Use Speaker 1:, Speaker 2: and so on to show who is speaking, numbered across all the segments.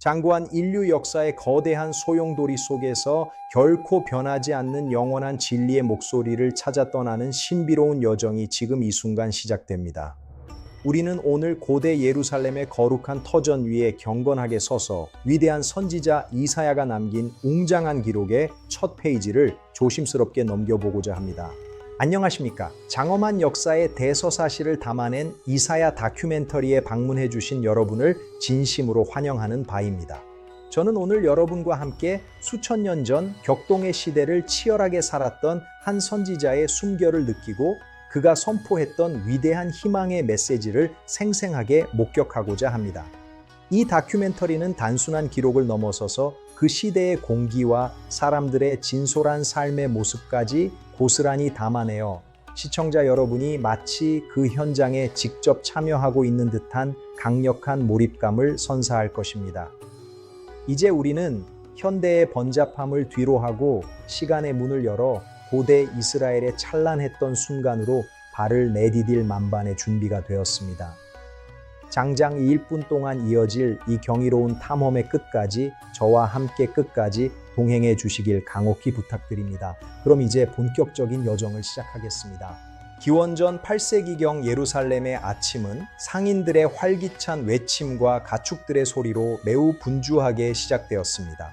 Speaker 1: 장구한 인류 역사의 거대한 소용돌이 속에서 결코 변하지 않는 영원한 진리의 목소리를 찾아 떠나는 신비로운 여정이 지금 이 순간 시작됩니다. 우리는 오늘 고대 예루살렘의 거룩한 터전 위에 경건하게 서서 위대한 선지자 이사야가 남긴 웅장한 기록의 첫 페이지를 조심스럽게 넘겨보고자 합니다. 안녕하십니까? 장엄한 역사의 대서사실을 담아낸 이사야 다큐멘터리에 방문해 주신 여러분을 진심으로 환영하는 바입니다. 저는 오늘 여러분과 함께 수천 년 전 격동의 시대를 치열하게 살았던 한 선지자의 숨결을 느끼고 그가 선포했던 위대한 희망의 메시지를 생생하게 목격하고자 합니다. 이 다큐멘터리는 단순한 기록을 넘어서서 그 시대의 공기와 사람들의 진솔한 삶의 모습까지 고스란히 담아내어 시청자 여러분이 마치 그 현장에 직접 참여하고 있는 듯한 강력한 몰입감을 선사할 것입니다. 이제 우리는 현대의 번잡함을 뒤로하고 시간의 문을 열어 고대 이스라엘의 찬란했던 순간으로 발을 내디딜 만반의 준비가 되었습니다. 장장 1분 동안 이어질 이 경이로운 탐험의 끝까지 저와 함께 끝까지 동행해 주시길 간곡히 부탁드립니다. 그럼 이제 본격적인 여정을 시작하겠습니다. 기원전 8세기경 예루살렘의 아침은 상인들의 활기찬 외침과 가축들의 소리로 매우 분주하게 시작되었습니다.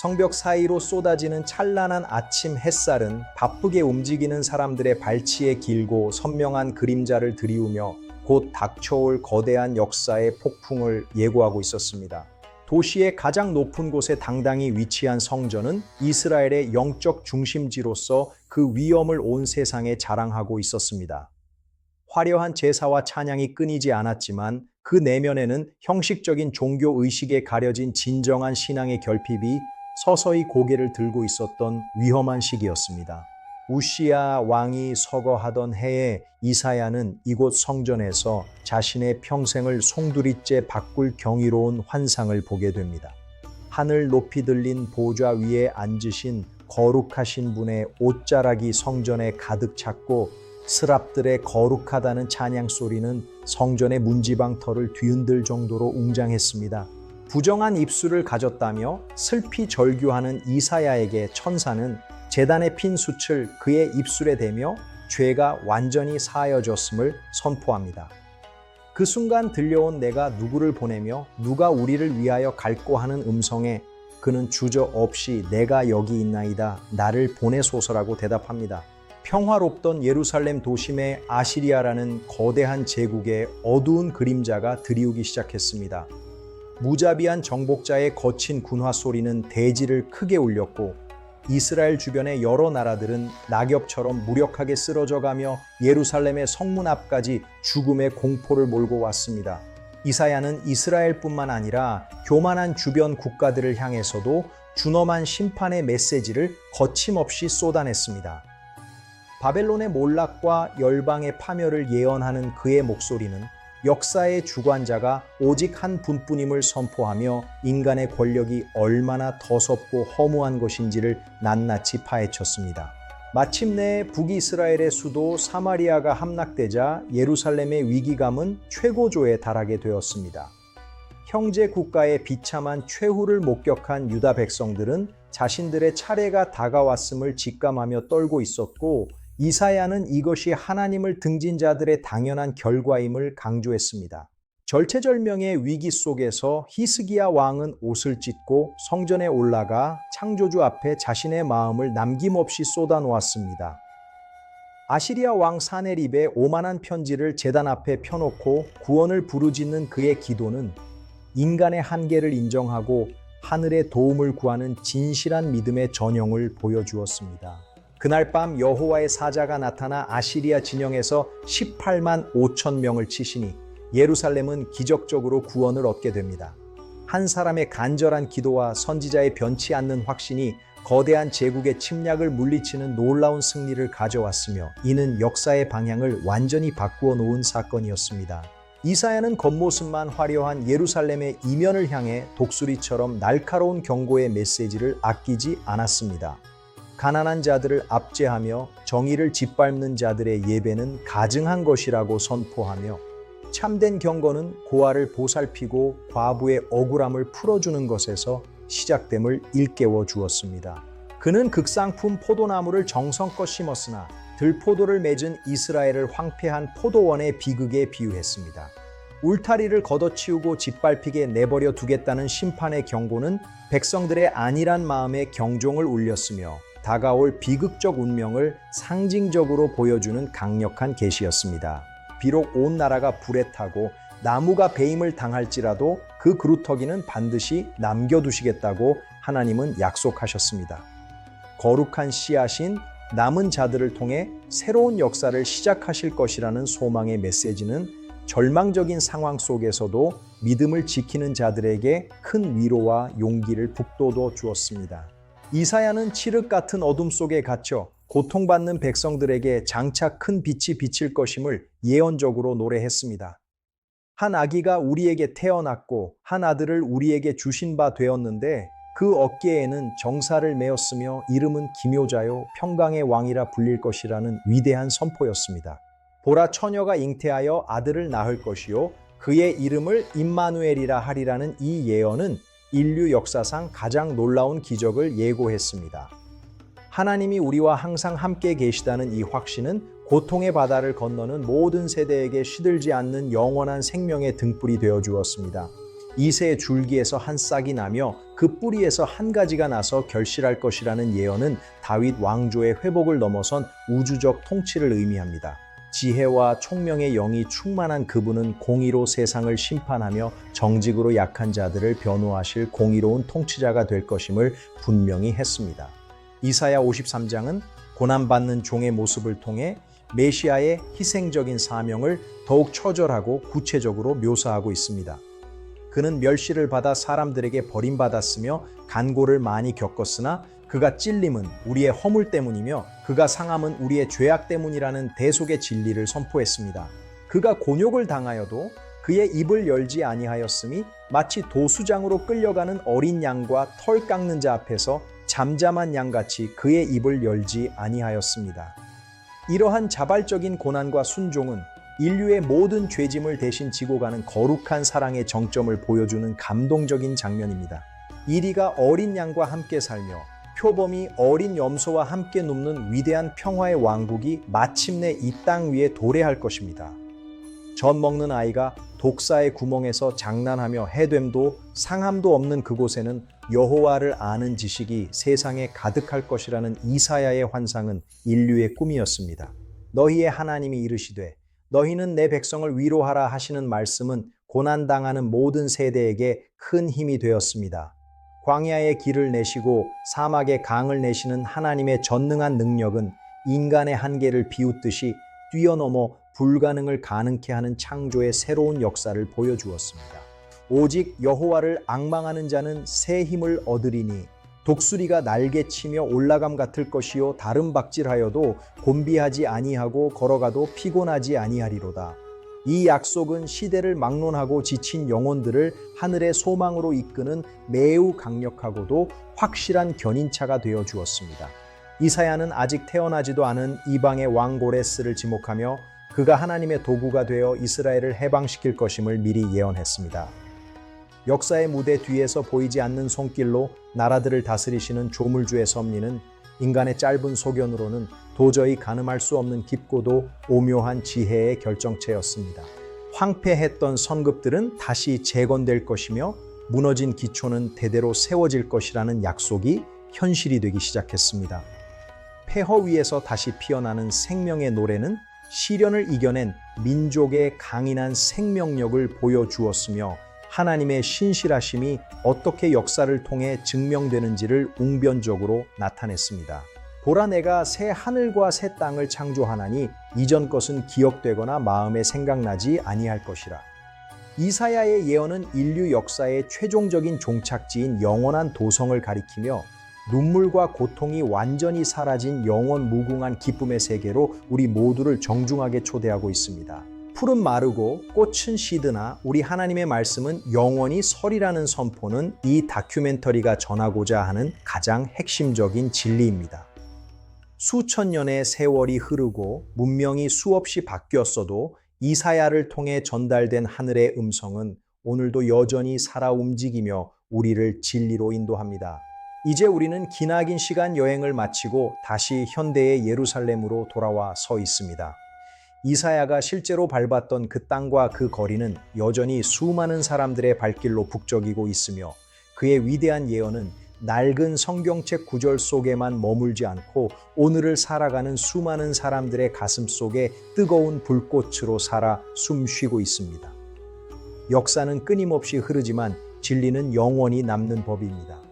Speaker 1: 성벽 사이로 쏟아지는 찬란한 아침 햇살은 바쁘게 움직이는 사람들의 발치에 길고 선명한 그림자를 드리우며 곧 닥쳐올 거대한 역사의 폭풍을 예고하고 있었습니다. 도시의 가장 높은 곳에 당당히 위치한 성전은 이스라엘의 영적 중심지로서 그 위엄을 온 세상에 자랑하고 있었습니다. 화려한 제사와 찬양이 끊이지 않았지만 그 내면에는 형식적인 종교 의식에 가려진 진정한 신앙의 결핍이 서서히 고개를 들고 있었던 위험한 시기였습니다. 우시야 왕이 서거하던 해에 이사야는 이곳 성전에서 자신의 평생을 송두리째 바꿀 경이로운 환상을 보게 됩니다. 하늘 높이 들린 보좌 위에 앉으신 거룩하신 분의 옷자락이 성전에 가득 찼고 스랍들의 거룩하다는 찬양 소리는 성전의 문지방터를 뒤흔들 정도로 웅장했습니다. 부정한 입술을 가졌다며 슬피 절규하는 이사야에게 천사는 제단의 핀 숯을 그의 입술에 대며 죄가 완전히 사하여졌음을 선포합니다. 그 순간 들려온 내가 누구를 보내며 누가 우리를 위하여 갈꼬 하는 음성에 그는 주저없이 내가 여기 있나이다 나를 보내소서라고 대답합니다. 평화롭던 예루살렘 도심에 아시리아라는 거대한 제국의 어두운 그림자가 드리우기 시작했습니다. 무자비한 정복자의 거친 군화 소리는 대지를 크게 울렸고 이스라엘 주변의 여러 나라들은 낙엽처럼 무력하게 쓰러져가며 예루살렘의 성문 앞까지 죽음의 공포를 몰고 왔습니다. 이사야는 이스라엘뿐만 아니라 교만한 주변 국가들을 향해서도 준엄한 심판의 메시지를 거침없이 쏟아냈습니다. 바벨론의 몰락과 열방의 파멸을 예언하는 그의 목소리는 역사의 주관자가 오직 한 분뿐임을 선포하며 인간의 권력이 얼마나 더섭고 허무한 것인지를 낱낱이 파헤쳤습니다. 마침내 북이스라엘의 수도 사마리아가 함락되자 예루살렘의 위기감은 최고조에 달하게 되었습니다. 형제 국가의 비참한 최후를 목격한 유다 백성들은 자신들의 차례가 다가왔음을 직감하며 떨고 있었고 이사야는 이것이 하나님을 등진 자들의 당연한 결과임을 강조했습니다. 절체절명의 위기 속에서 히스기야 왕은 옷을 찢고 성전에 올라가 창조주 앞에 자신의 마음을 남김없이 쏟아놓았습니다. 아시리아 왕 사네립의 오만한 편지를 제단 앞에 펴놓고 구원을 부르짖는 그의 기도는 인간의 한계를 인정하고 하늘의 도움을 구하는 진실한 믿음의 전형을 보여주었습니다. 그날 밤 여호와의 사자가 나타나 아시리아 진영에서 18만 5천 명을 치시니 예루살렘은 기적적으로 구원을 얻게 됩니다. 한 사람의 간절한 기도와 선지자의 변치 않는 확신이 거대한 제국의 침략을 물리치는 놀라운 승리를 가져왔으며 이는 역사의 방향을 완전히 바꾸어 놓은 사건이었습니다. 이사야는 겉모습만 화려한 예루살렘의 이면을 향해 독수리처럼 날카로운 경고의 메시지를 아끼지 않았습니다. 가난한 자들을 압제하며 정의를 짓밟는 자들의 예배는 가증한 것이라고 선포하며 참된 경건은 고아를 보살피고 과부의 억울함을 풀어주는 것에서 시작됨을 일깨워 주었습니다. 그는 극상품 포도나무를 정성껏 심었으나 들포도를 맺은 이스라엘을 황폐한 포도원의 비극에 비유했습니다. 울타리를 걷어치우고 짓밟히게 내버려 두겠다는 심판의 경고는 백성들의 안일한 마음에 경종을 울렸으며 다가올 비극적 운명을 상징적으로 보여주는 강력한 계시였습니다. 비록 온 나라가 불에 타고 나무가 배임을 당할지라도 그 그루터기는 반드시 남겨두시겠다고 하나님은 약속하셨습니다. 거룩한 씨앗인 남은 자들을 통해 새로운 역사를 시작하실 것이라는 소망의 메시지는 절망적인 상황 속에서도 믿음을 지키는 자들에게 큰 위로와 용기를 북돋워 주었습니다. 이사야는 칠흑 같은 어둠 속에 갇혀 고통받는 백성들에게 장차 큰 빛이 비칠 것임을 예언적으로 노래했습니다. 한 아기가 우리에게 태어났고 한 아들을 우리에게 주신 바 되었는데 그 어깨에는 정사를 메었으며 이름은 기묘자요 평강의 왕이라 불릴 것이라는 위대한 선포였습니다. 보라, 처녀가 잉태하여 아들을 낳을 것이요 그의 이름을 임마누엘이라 하리라는 이 예언은 인류 역사상 가장 놀라운 기적을 예고했습니다. 하나님이 우리와 항상 함께 계시다는 이 확신은 고통의 바다를 건너는 모든 세대에게 시들지 않는 영원한 생명의 등불이 되어 주었습니다. 이새의 줄기에서 한 싹이 나며 그 뿌리에서 한 가지가 나서 결실할 것이라는 예언은 다윗 왕조의 회복을 넘어선 우주적 통치를 의미합니다. 지혜와 총명의 영이 충만한 그분은 공의로 세상을 심판하며 정직으로 약한 자들을 변호하실 공의로운 통치자가 될 것임을 분명히 했습니다. 이사야 53장은 고난받는 종의 모습을 통해 메시아의 희생적인 사명을 더욱 처절하고 구체적으로 묘사하고 있습니다. 그는 멸시를 받아 사람들에게 버림받았으며 간고를 많이 겪었으나 그가 찔림은 우리의 허물 때문이며 그가 상함은 우리의 죄악 때문이라는 대속의 진리를 선포했습니다. 그가 곤욕을 당하여도 그의 입을 열지 아니하였음이 마치 도수장으로 끌려가는 어린 양과 털 깎는 자 앞에서 잠잠한 양같이 그의 입을 열지 아니하였습니다. 이러한 자발적인 고난과 순종은 인류의 모든 죄짐을 대신 지고 가는 거룩한 사랑의 정점을 보여주는 감동적인 장면입니다. 이리가 어린 양과 함께 살며 표범이 어린 염소와 함께 눕는 위대한 평화의 왕국이 마침내 이 땅 위에 도래할 것입니다. 젖 먹는 아이가 독사의 구멍에서 장난하며 해됨도 상함도 없는 그곳에는 여호와를 아는 지식이 세상에 가득할 것이라는 이사야의 환상은 인류의 꿈이었습니다. 너희의 하나님이 이르시되 너희는 내 백성을 위로하라 하시는 말씀은 고난당하는 모든 세대에게 큰 힘이 되었습니다. 광야의 길을 내시고 사막의 강을 내시는 하나님의 전능한 능력은 인간의 한계를 비웃듯이 뛰어넘어 불가능을 가능케 하는 창조의 새로운 역사를 보여주었습니다. 오직 여호와를 앙망하는 자는 새 힘을 얻으리니 독수리가 날개치며 올라감 같을 것이요 다름박질하여도 곤비하지 아니하고 걸어가도 피곤하지 아니하리로다. 이 약속은 시대를 막론하고 지친 영혼들을 하늘의 소망으로 이끄는 매우 강력하고도 확실한 견인차가 되어 주었습니다. 이사야는 아직 태어나지도 않은 이방의 왕 고레스를 지목하며 그가 하나님의 도구가 되어 이스라엘을 해방시킬 것임을 미리 예언했습니다. 역사의 무대 뒤에서 보이지 않는 손길로 나라들을 다스리시는 조물주의 섭리는 인간의 짧은 소견으로는 도저히 가늠할 수 없는 깊고도 오묘한 지혜의 결정체였습니다. 황폐했던 성급들은 다시 재건될 것이며 무너진 기초는 대대로 세워질 것이라는 약속이 현실이 되기 시작했습니다. 폐허 위에서 다시 피어나는 생명의 노래는 시련을 이겨낸 민족의 강인한 생명력을 보여주었으며 하나님의 신실하심이 어떻게 역사를 통해 증명되는지를 웅변적으로 나타냈습니다. 보라, 내가 새 하늘과 새 땅을 창조하나니 이전 것은 기억되거나 마음에 생각나지 아니할 것이라. 이사야의 예언은 인류 역사의 최종적인 종착지인 영원한 도성을 가리키며 눈물과 고통이 완전히 사라진 영원 무궁한 기쁨의 세계로 우리 모두를 정중하게 초대하고 있습니다. 풀은 마르고 꽃은 시드나 우리 하나님의 말씀은 영원히 설이라는 선포는 이 다큐멘터리가 전하고자 하는 가장 핵심적인 진리입니다. 수천 년의 세월이 흐르고 문명이 수없이 바뀌었어도 이사야를 통해 전달된 하늘의 음성은 오늘도 여전히 살아 움직이며 우리를 진리로 인도합니다. 이제 우리는 기나긴 시간 여행을 마치고 다시 현대의 예루살렘으로 돌아와 서 있습니다. 이사야가 실제로 밟았던 그 땅과 그 거리는 여전히 수많은 사람들의 발길로 북적이고 있으며 그의 위대한 예언은 낡은 성경책 구절 속에만 머물지 않고 오늘을 살아가는 수많은 사람들의 가슴 속에 뜨거운 불꽃으로 살아 숨쉬고 있습니다. 역사는 끊임없이 흐르지만 진리는 영원히 남는 법입니다.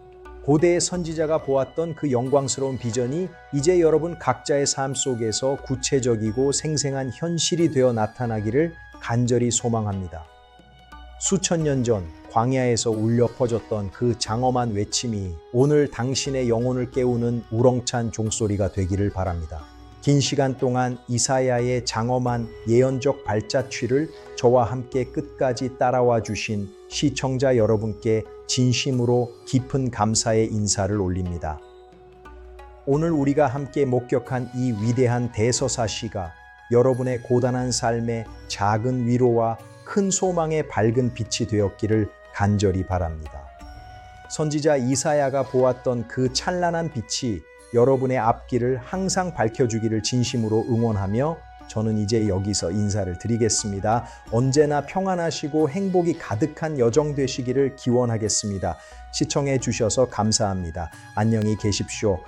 Speaker 1: 고대의 선지자가 보았던 그 영광스러운 비전이 이제 여러분 각자의 삶 속에서 구체적이고 생생한 현실이 되어 나타나기를 간절히 소망합니다. 수천 년 전 광야에서 울려 퍼졌던 그 장엄한 외침이 오늘 당신의 영혼을 깨우는 우렁찬 종소리가 되기를 바랍니다. 긴 시간 동안 이사야의 장엄한 예언적 발자취를 저와 함께 끝까지 따라와 주신 시청자 여러분께 진심으로 깊은 감사의 인사를 올립니다. 오늘 우리가 함께 목격한 이 위대한 대서사시가 여러분의 고단한 삶의 작은 위로와 큰 소망의 밝은 빛이 되었기를 간절히 바랍니다. 선지자 이사야가 보았던 그 찬란한 빛이 여러분의 앞길을 항상 밝혀주기를 진심으로 응원하며 저는 이제 여기서 인사를 드리겠습니다. 언제나 평안하시고 행복이 가득한 여정 되시기를 기원하겠습니다. 시청해 주셔서 감사합니다. 안녕히 계십시오.